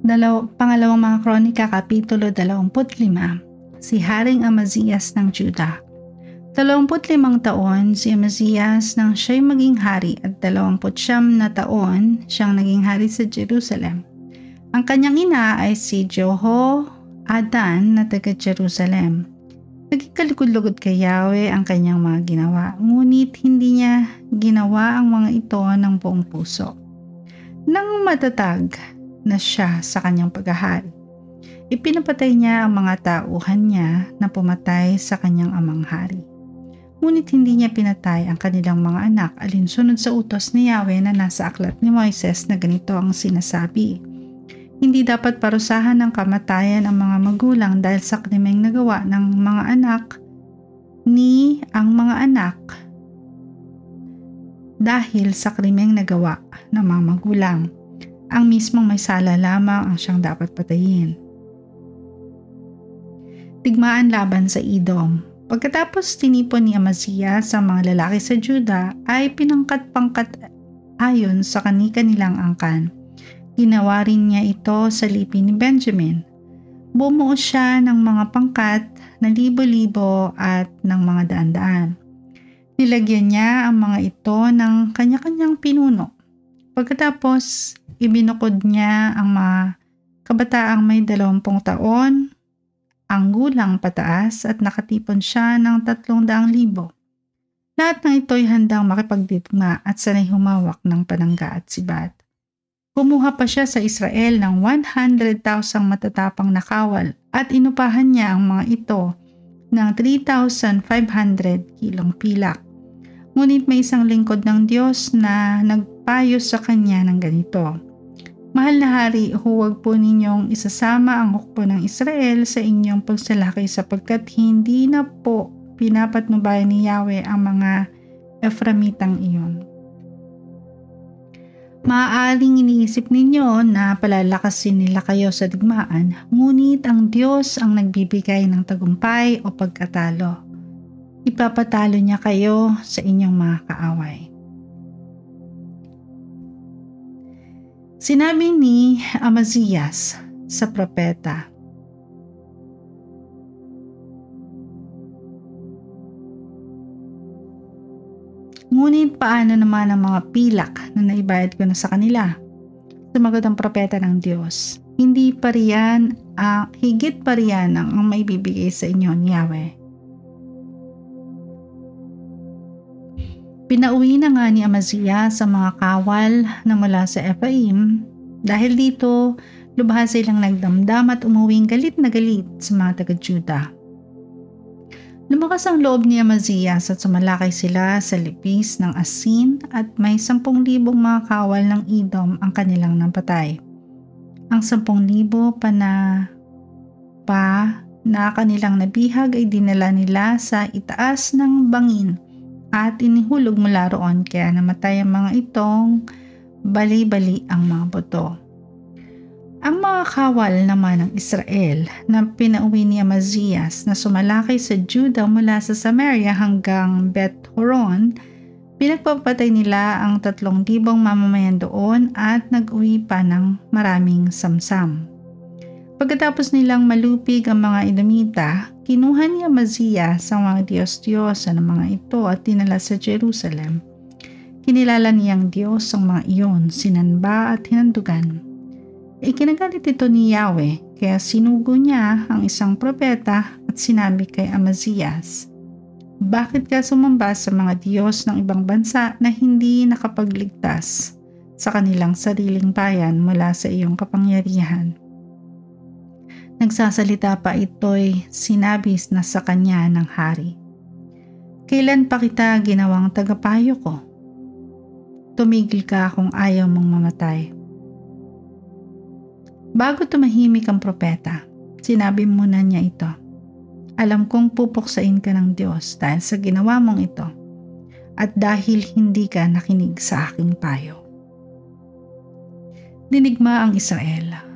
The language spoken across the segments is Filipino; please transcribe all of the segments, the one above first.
Pangalawang mga Kronika, Kapitulo 25. Si Haring Amazias ng Juda. 25 taon si Amazias nang siya'y maging hari at 29 na taon siyang naging hari sa Jerusalem. Ang kanyang ina ay si Jehoadan na taga Jerusalem. Naging kalikod-lugod kay Yahweh ang kanyang mga ginawa, ngunit hindi niya ginawa ang mga ito ng buong puso. Nang matatag na siya sa kanyang paghahari, ipinapatay niya ang mga tauhan niya na pumatay sa kanyang amang hari. Ngunit hindi niya pinatay ang kanilang mga anak alinsunod sa utos ni Yahweh na nasa aklat ni Moises na ganito ang sinasabi: hindi dapat parusahan ng kamatayan ang mga magulang dahil sa krimeng nagawa ng mga anak ni ang mga anak dahil sa krimeng nagawa ng mga magulang. Ang mismong may sala lamang ang siyang dapat patayin. Digmaan laban sa Edom. Pagkatapos tinipon ni Amazias ang mga lalaki sa Juda, ay pinangkat-pangkat ayon sa kani-kanilang angkan. Ginawa rin niya ito sa lipi ni Benjamin. Bumuo siya ng mga pangkat na libo-libo at ng mga daan-daan. Nilagyan niya ang mga ito ng kanya-kanyang pinuno. Pagkatapos, ibinukod niya ang mga kabataang may 20 taon, ang gulang pataas, at nakatipon siya ng 300,000. Lahat ng ito'y handang makipagdigma at sanay humawak ng panangga at sibat. Kumuha pa siya sa Israel ng 100,000 matatapang na kawal at inupahan niya ang mga ito ng 3,500 kilong pilak. Ngunit may isang lingkod ng Diyos na nagpayo sa kanya ng ganito: mahal na hari, huwag po ninyong isasama ang hukbo ng Israel sa inyong pagsalakay sapagkat hindi na po pinapatnubayan ni Yahweh ang mga Eframitang iyon. Maaaring iniisip ninyo na palalakasin nila kayo sa digmaan, ngunit ang Diyos ang nagbibigay ng tagumpay o pagkatalo. Ipapatalo niya kayo sa inyong mga kaaway. Sinabi ni Amazias sa propeta: ngunit paano naman ang mga pilak na naibayad ko na sa kanila? Sumagot ang propeta ng Diyos: higit pa riyan ang maibibigay sa inyo ni Yahweh. Pinauwi na nga ni Amazias ang mga kawal na mula sa Ephraim. Dahil dito, lubha silang nagdamdam at umuwing galit na galit sa mga taga-Juda. Lumakas ang loob ni Amazias at sumalakay sila sa lipis ng Asin at may 10,000 mga kawal ng Edom ang kanilang napatay. Ang 10,000 na kanilang nabihag ay dinala nila sa itaas ng bangin at inihulog mula roon, kaya namatay ang mga itong bali-bali ang mga buto. Ang mga kawal naman ng Israel na pinauwi ni Amazias na sumalakay sa Juda mula sa Samaria hanggang Beth-horon, pinagpapatay nila ang 3,000 mamamayan doon at nag-uwi pa ng maraming samsam. Pagkatapos nilang malupig ang mga Edomita, kinuha ni Amazias ang mga Diyos-Diyos ng mga ito at dinala sa Jerusalem. Kinilala niyang Diyos ang mga iyon, sinamba at hinandugan. Ikinagalit ito ni Yahweh, kaya sinugo niya ang isang propeta at sinabi kay Amazias: bakit ka sumamba sa mga Diyos ng ibang bansa na hindi nakapagligtas sa kanilang sariling bayan mula sa iyong kapangyarihan? Nagsasalita pa ito'y sinabi na sa kanya ng hari: kailan pa kita ginawang tagapayo ko? Tumigil ka kung ayaw mong mamatay. Bago tumahimik ang propeta, sinabi muna niya ito: alam kong pupuksain ka ng Diyos dahil sa ginawa mong ito at dahil hindi ka nakinig sa aking payo. Dinigma ang Israel.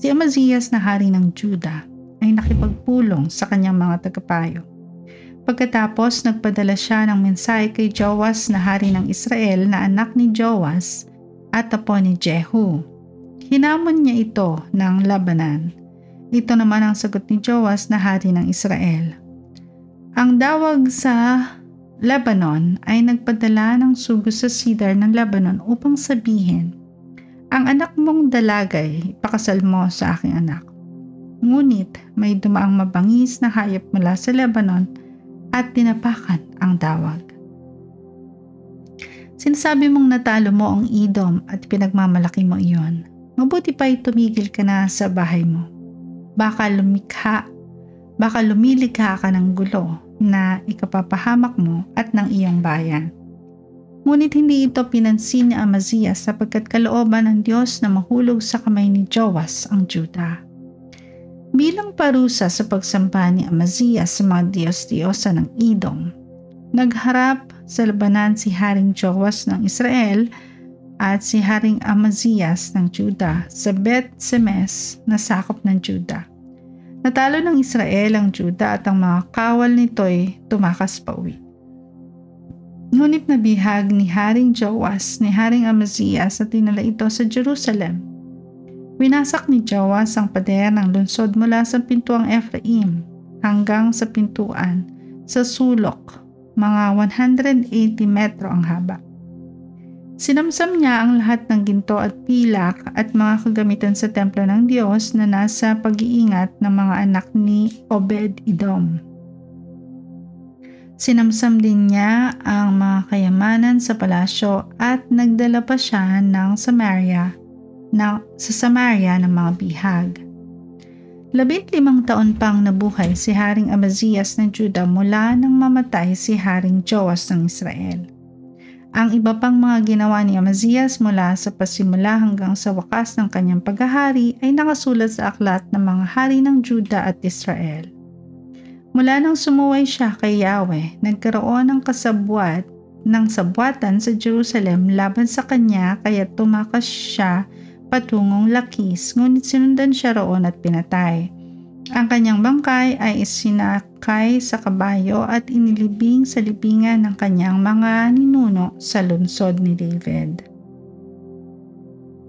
Si Amazias na hari ng Juda ay nakipagpulong sa kanyang mga tagapayo. Pagkatapos, nagpadala siya ng mensahe kay Joas na hari ng Israel na anak ni Joas at apo ni Jehu. Hinamon niya ito ng labanan. Ito naman ang sagot ni Joas na hari ng Israel. Ang dawag sa Lebanon ay nagpadala ng sugo sa cedar ng Lebanon upang sabihin, "Ang anak mong dalagay, ipakasal mo sa aking anak." Ngunit may dumaang mabangis na hayop mula sa Lebanon at tinapakan ang dawag. Sinasabi mong natalo mo ang Edom at pinagmamalaki mo iyon. Mabuti pa'y tumigil ka na sa bahay mo. Baka lumilikha ka ng gulo na ikapapahamak mo at ng iyong bayan. Ngunit hindi ito pinansin ni Amazias sapagkat kalooban ng Diyos na mahulog sa kamay ni Joas ang Juda. Bilang parusa sa pagsampa ni Amazias sa mga Diyos-Diyosa ng Edom, nagharap sa labanan si Haring Joas ng Israel at si Haring Amazias ng Juda sa Bet-Semes na sakop ng Juda. Natalo ng Israel ang Juda at ang mga kawal nito'y tumakas pauwi. Ngunit nabihag ni Haring Joas ni Haring Amazias at dinala ito sa Jerusalem. Winasak ni Joas ang pader ng lungsod mula sa pintuang Ephraim hanggang sa pintuan sa sulok, mga 180 metro ang haba. Sinamsam niya ang lahat ng ginto at pilak at mga kagamitan sa templo ng Diyos na nasa pag-iingat ng mga anak ni Obed-Edom. Sinamsam din niya ang mga kayamanan sa palasyo at nagdala pa siya sa Samaria ng mga bihag. 15 taon pang nabuhay si Haring Amazias ng Juda mula nang mamatay si Haring Joas ng Israel. Ang iba pang mga ginawa ni Amazias mula sa pasimula hanggang sa wakas ng kanyang paghahari ay nakasulat sa aklat ng mga hari ng Juda at Israel. Mula nang sumuway siya kay Yahweh, nagkaroon ng sabwatan sa Jerusalem laban sa kanya kaya tumakas siya patungong Lakis, ngunit sinundan siya roon at pinatay. Ang kanyang bangkay ay isinakay sa kabayo at inilibing sa libingan ng kanyang mga ninuno sa lungsod ni David.